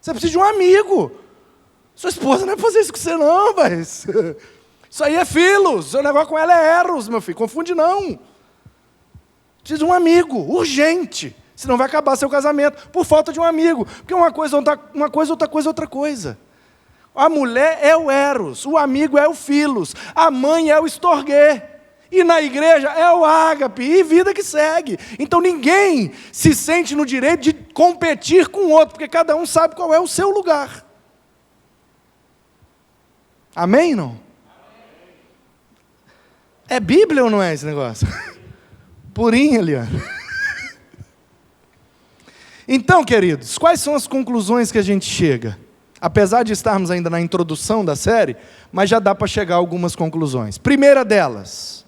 Você precisa de um amigo. Sua esposa não é fazer isso com você não, mas isso aí é filos, seu negócio com ela é eros, meu filho, confunde não. Precisa de um amigo, urgente, senão vai acabar seu casamento, por falta de um amigo, porque uma coisa, outra coisa, outra coisa. A mulher é o eros, o amigo é o filos, a mãe é o estorguê, e na igreja é o ágape, e vida que segue. Então ninguém se sente no direito de competir com o outro, porque cada um sabe qual é o seu lugar. Amém, não? É Bíblia ou não é esse negócio? Purinho, Eliane. Então, queridos, quais são as conclusões que a gente chega? Apesar de estarmos ainda na introdução da série, mas já dá para chegar a algumas conclusões. Primeira delas,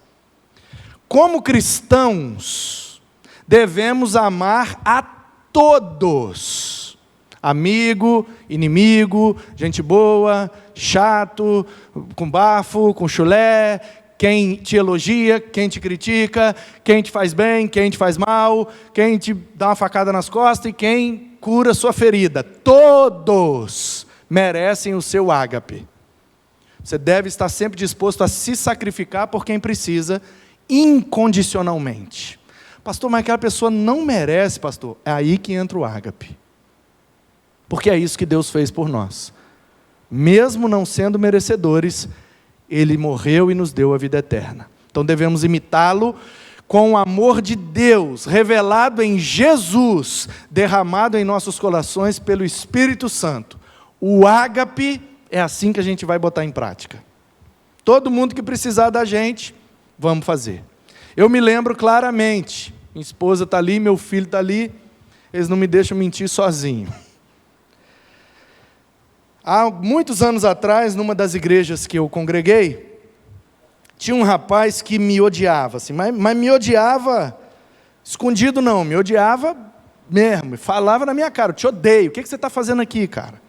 como cristãos, devemos amar a todos. Amigo, inimigo, gente boa, chato, com bafo, com chulé, quem te elogia, quem te critica, quem te faz bem, quem te faz mal, quem te dá uma facada nas costas e quem cura sua ferida. Todos merecem o seu ágape. Você deve estar sempre disposto a se sacrificar por quem precisa, incondicionalmente. Pastor, mas aquela pessoa não merece, pastor. É aí que entra o ágape. Porque é isso que Deus fez por nós. Mesmo não sendo merecedores, Ele morreu e nos deu a vida eterna. Então devemos imitá-lo com o amor de Deus, revelado em Jesus, derramado em nossos corações pelo Espírito Santo. O ágape é assim que a gente vai botar em prática. Todo mundo que precisar da gente, vamos fazer. Eu me lembro claramente, minha esposa está ali, meu filho está ali, eles não me deixam mentir sozinho. Há muitos anos atrás, numa das igrejas que eu congreguei, tinha um rapaz que me odiava, assim, mas me odiava escondido não, me odiava mesmo, falava na minha cara, eu te odeio, o que você está fazendo aqui, cara?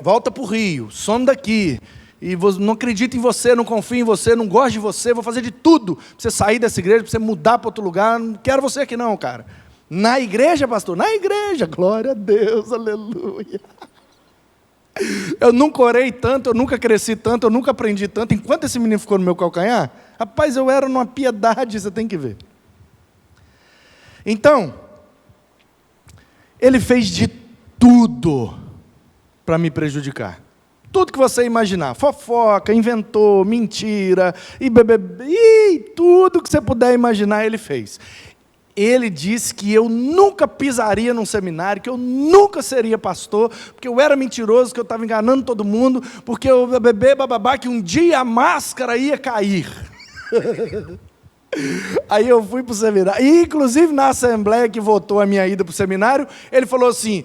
Volta para o Rio, some daqui, e não acredito em você, não confio em você, não gosto de você, vou fazer de tudo para você sair dessa igreja, para você mudar para outro lugar, não quero você aqui não, cara. Na igreja, pastor? Na igreja, glória a Deus, aleluia. Eu nunca orei tanto, eu nunca cresci tanto, eu nunca aprendi tanto, enquanto esse menino ficou no meu calcanhar, rapaz, eu era numa piedade, você tem que ver. Então, ele fez de tudo para me prejudicar. Tudo que você imaginar, fofoca, inventou, mentira, tudo que você puder imaginar, ele fez. Ele disse que eu nunca pisaria num seminário, que eu nunca seria pastor, porque eu era mentiroso, que eu estava enganando todo mundo, porque eu bababá, que um dia a máscara ia cair. Aí eu fui para o seminário, e inclusive na assembleia que votou a minha ida para o seminário, ele falou assim,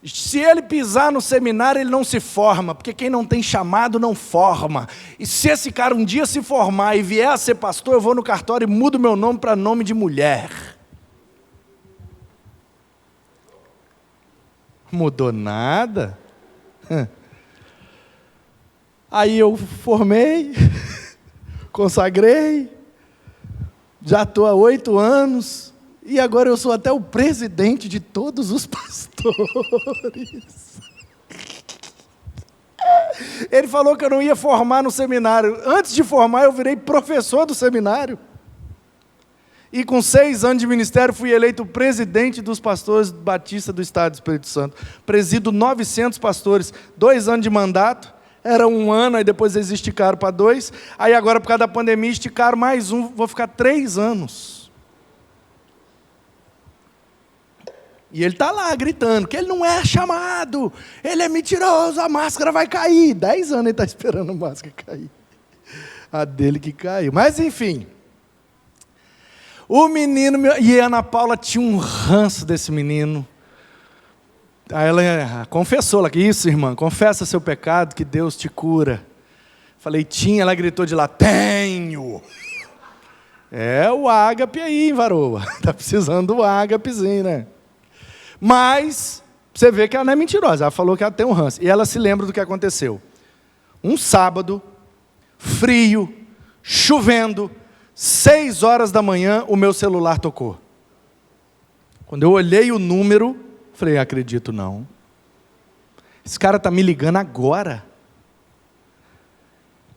se ele pisar no seminário, ele não se forma, porque quem não tem chamado não forma. E se esse cara um dia se formar e vier a ser pastor, eu vou no cartório e mudo meu nome para nome de mulher. Mudou nada. Aí eu formei, consagrei, já estou há 8 anos, e agora eu sou até o presidente de todos os pastores. Ele falou que eu não ia formar no seminário. Antes de formar, eu virei professor do seminário. E com 6 anos de ministério, fui eleito presidente dos pastores batistas do Estado do Espírito Santo. Presido 900 pastores, 2 anos de mandato, era 1 ano, aí depois eles esticaram para 2, aí agora por causa da pandemia esticaram mais 1, vou ficar 3 anos. E ele está lá gritando que ele não é chamado, ele é mentiroso, a máscara vai cair. 10 anos ele está esperando a máscara cair. A dele que caiu, mas enfim... O menino, e a Ana Paula tinha um ranço desse menino. Aí ela confessou, ela disse, isso irmã, confessa seu pecado que Deus te cura. Falei, tinha, ela gritou de lá, tenho. É o ágape aí, varoa, está precisando do ágapezinho, né? Mas, você vê que ela não é mentirosa, ela falou que ela tem um ranço. E ela se lembra do que aconteceu. Um sábado, frio, chovendo, 6 horas da manhã, o meu celular tocou. Quando eu olhei o número, falei, acredito não. Esse cara está me ligando agora.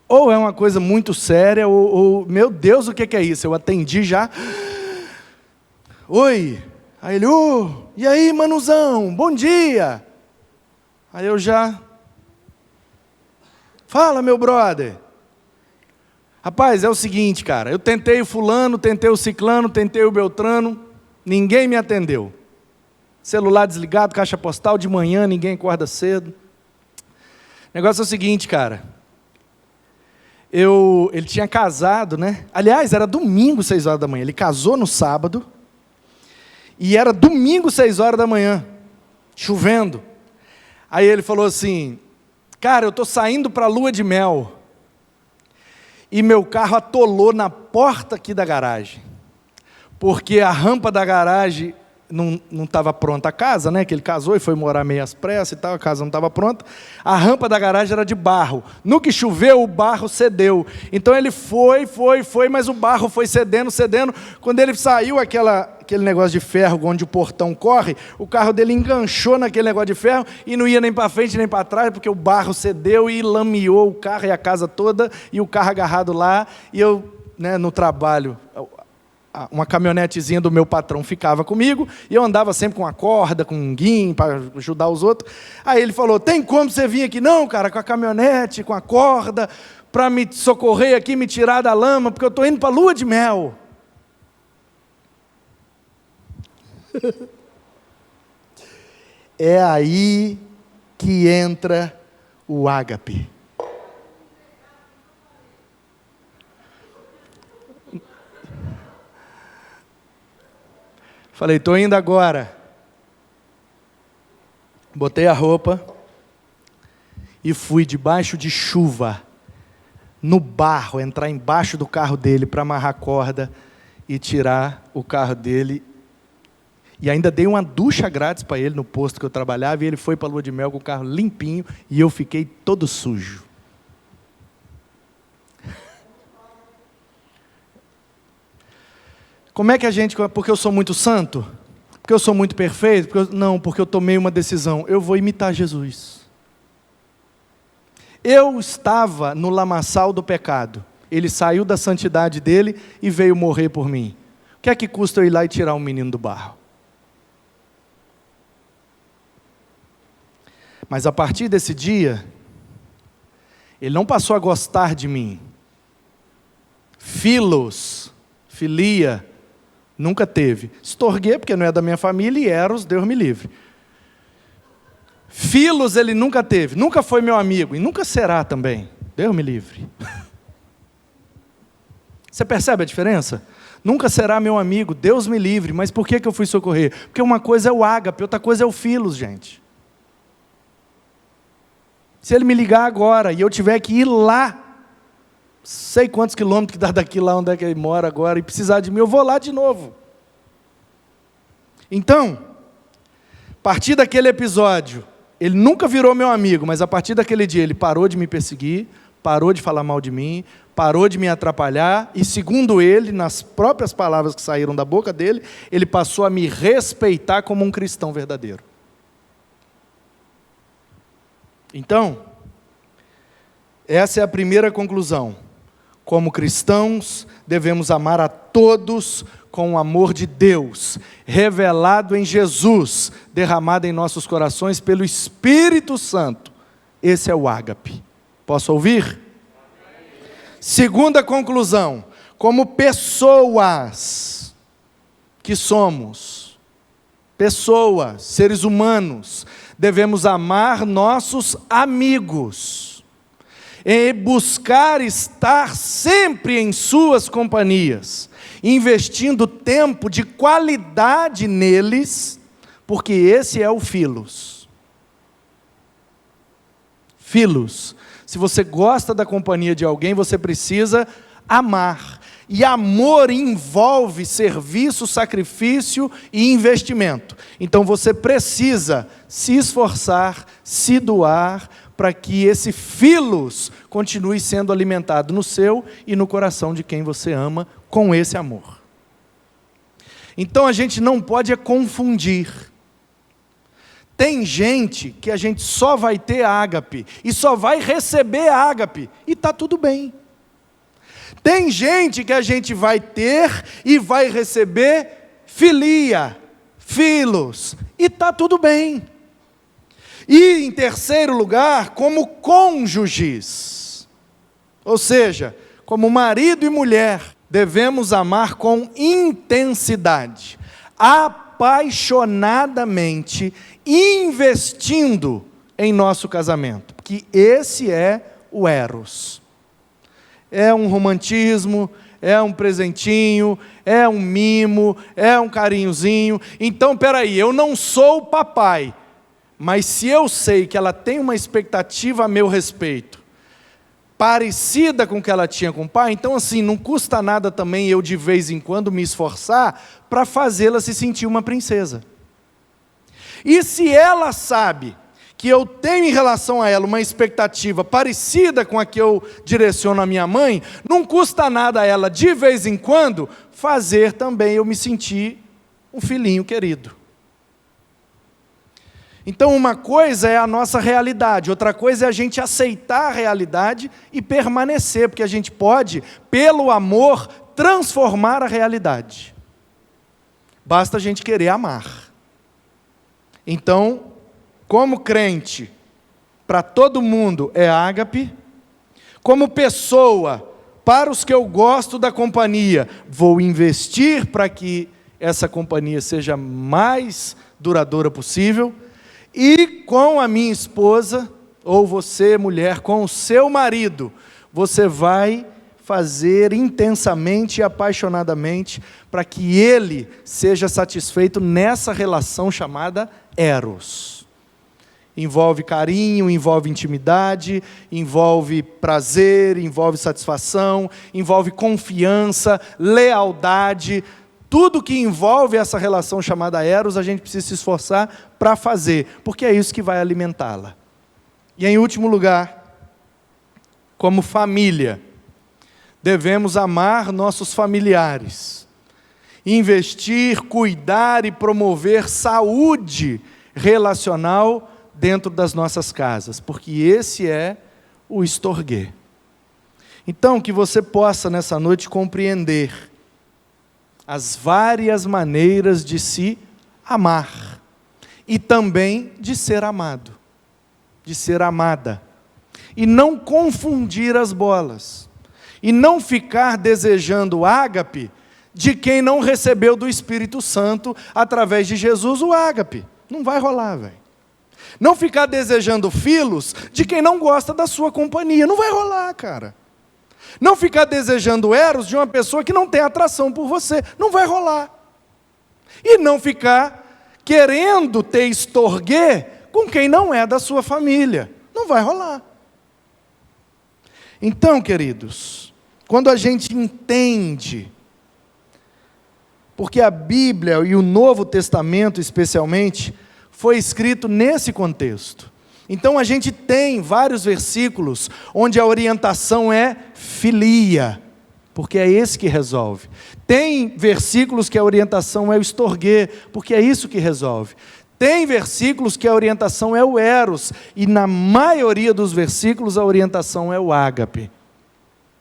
Ou é uma coisa muito séria, ou meu Deus, o que é isso? Eu atendi já. Oi. Aí ele, e aí, manuzão, bom dia. Aí eu já... Fala, meu brother. Rapaz, é o seguinte, cara, eu tentei o fulano, tentei o ciclano, tentei o beltrano, ninguém me atendeu. Celular desligado, caixa postal, de manhã, ninguém acorda cedo. O negócio é o seguinte, cara, ele tinha casado, né? Aliás, era domingo, 6 horas da manhã, ele casou no sábado, e era domingo, 6 horas da manhã, chovendo. Aí ele falou assim, cara, eu estou saindo para a lua de mel, e meu carro atolou na porta aqui da garagem, porque a rampa da garagem não estava pronta a casa, né? Que ele casou e foi morar meio às pressas e tal, a casa não estava pronta. A rampa da garagem era de barro. No que choveu, o barro cedeu. Então ele foi, mas o barro foi cedendo. Quando ele saiu aquele negócio de ferro onde o portão corre, o carro dele enganchou naquele negócio de ferro e não ia nem para frente nem para trás, porque o barro cedeu e lameou o carro e a casa toda, e o carro agarrado lá, e eu, né, no trabalho, uma caminhonetezinha do meu patrão ficava comigo, e eu andava sempre com uma corda, com um guinho, para ajudar os outros. Aí ele falou, tem como você vir aqui? Não, cara, com a caminhonete, com a corda, para me socorrer aqui, me tirar da lama, porque eu estou indo para a lua de mel. É aí que entra o ágape. Falei, estou indo agora. Botei a roupa e fui debaixo de chuva, no barro, entrar embaixo do carro dele para amarrar a corda e tirar o carro dele. E ainda dei uma ducha grátis para ele no posto que eu trabalhava, e ele foi para a lua de mel com o carro limpinho, e eu fiquei todo sujo. Como é que a gente... Porque eu sou muito santo? Porque eu sou muito perfeito? Não, porque eu tomei uma decisão. Eu vou imitar Jesus. Eu estava no lamaçal do pecado. Ele saiu da santidade dele e veio morrer por mim. O que é que custa eu ir lá e tirar um menino do barro? Mas a partir desse dia, ele não passou a gostar de mim. Filia, nunca teve. Estorguei, porque não é da minha família, e Eros, Deus me livre. Filos ele nunca teve, nunca foi meu amigo, e nunca será também. Deus me livre. Você percebe a diferença? Nunca será meu amigo, Deus me livre. Mas por que eu fui socorrer? Porque uma coisa é o ágape, outra coisa é o filos, gente. Se ele me ligar agora e eu tiver que ir lá, sei quantos quilômetros que dá daqui lá onde é que ele mora agora, e precisar de mim, eu vou lá de novo. Então, a partir daquele episódio, ele nunca virou meu amigo, mas a partir daquele dia ele parou de me perseguir, parou de falar mal de mim, parou de me atrapalhar, e segundo ele, nas próprias palavras que saíram da boca dele, ele passou a me respeitar como um cristão verdadeiro. Então, essa é a primeira conclusão. Como cristãos, devemos amar a todos com o amor de Deus, revelado em Jesus, derramado em nossos corações pelo Espírito Santo. Esse é o ágape. Posso ouvir? Segunda conclusão. Como pessoas que somos, pessoas, seres humanos, devemos amar nossos amigos e buscar estar sempre em suas companhias, investindo tempo de qualidade neles, porque esse é o filos. Filos. Se você gosta da companhia de alguém, você precisa amar. E amor envolve serviço, sacrifício e investimento. Então você precisa se esforçar, se doar, para que esse filos continue sendo alimentado no seu e no coração de quem você ama com esse amor. Então a gente não pode confundir. Tem gente que a gente só vai ter ágape e só vai receber ágape, e está tudo bem. Tem gente que a gente vai ter e vai receber filia, filos, e está tudo bem. E em terceiro lugar, como cônjuges, ou seja, como marido e mulher, devemos amar com intensidade, apaixonadamente, investindo em nosso casamento, porque esse é o eros. É um romantismo, é um presentinho, é um mimo, é um carinhozinho. Então, peraí, eu não sou o papai, mas se eu sei que ela tem uma expectativa a meu respeito, parecida com o que ela tinha com o pai, então assim, não custa nada também eu de vez em quando me esforçar para fazê-la se sentir uma princesa. E se ela sabe que eu tenho em relação a ela uma expectativa parecida com a que eu direciono à minha mãe, não custa nada a ela de vez em quando fazer também eu me sentir um filhinho querido. Então uma coisa é a nossa realidade, outra coisa é a gente aceitar a realidade e permanecer, porque a gente pode, pelo amor, transformar a realidade. Basta a gente querer amar. Então, como crente, para todo mundo é ágape. Como pessoa, para os que eu gosto da companhia, vou investir para que essa companhia seja mais duradoura possível. E com a minha esposa, ou você, mulher, com o seu marido, você vai fazer intensamente e apaixonadamente para que ele seja satisfeito nessa relação chamada eros. Envolve carinho, envolve intimidade, envolve prazer, envolve satisfação, envolve confiança, lealdade. Tudo que envolve essa relação chamada eros, a gente precisa se esforçar para fazer, porque é isso que vai alimentá-la. E em último lugar, como família, devemos amar nossos familiares, investir, cuidar e promover saúde relacional dentro das nossas casas, porque esse é o estorguê. Então, que você possa nessa noite compreender as várias maneiras de se amar e também de ser amado, de ser amada, e não confundir as bolas, e não ficar desejando ágape de quem não recebeu do Espírito Santo através de Jesus o ágape. Não vai rolar, velho. Não ficar desejando filos de quem não gosta da sua companhia. Não vai rolar, cara. Não ficar desejando eros de uma pessoa que não tem atração por você. Não vai rolar. E não ficar querendo ter estorguê com quem não é da sua família. Não vai rolar. Então, queridos, quando a gente entende, porque a Bíblia e o Novo Testamento especialmente, foi escrito nesse contexto. Então a gente tem vários versículos onde a orientação é filia, porque é esse que resolve. Tem versículos que a orientação é o estorguê, porque é isso que resolve. Tem versículos que a orientação é o eros, e na maioria dos versículos a orientação é o ágape,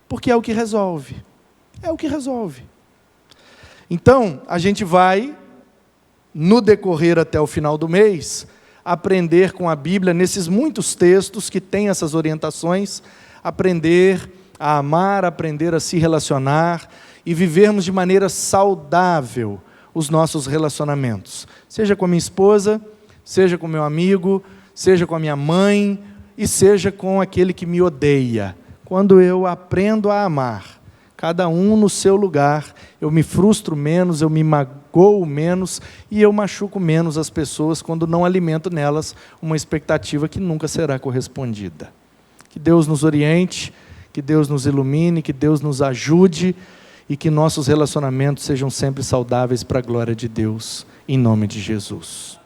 porque é o que resolve. É o que resolve. Então, a gente vai, no decorrer até o final do mês, aprender com a Bíblia, nesses muitos textos que têm essas orientações, aprender a amar, aprender a se relacionar e vivermos de maneira saudável os nossos relacionamentos. Seja com a minha esposa, seja com meu amigo, seja com a minha mãe e seja com aquele que me odeia. Quando eu aprendo a amar, cada um no seu lugar, eu me frustro menos, eu me magoo menos e eu machuco menos as pessoas quando não alimento nelas uma expectativa que nunca será correspondida. Que Deus nos oriente, que Deus nos ilumine, que Deus nos ajude e que nossos relacionamentos sejam sempre saudáveis para a glória de Deus, em nome de Jesus.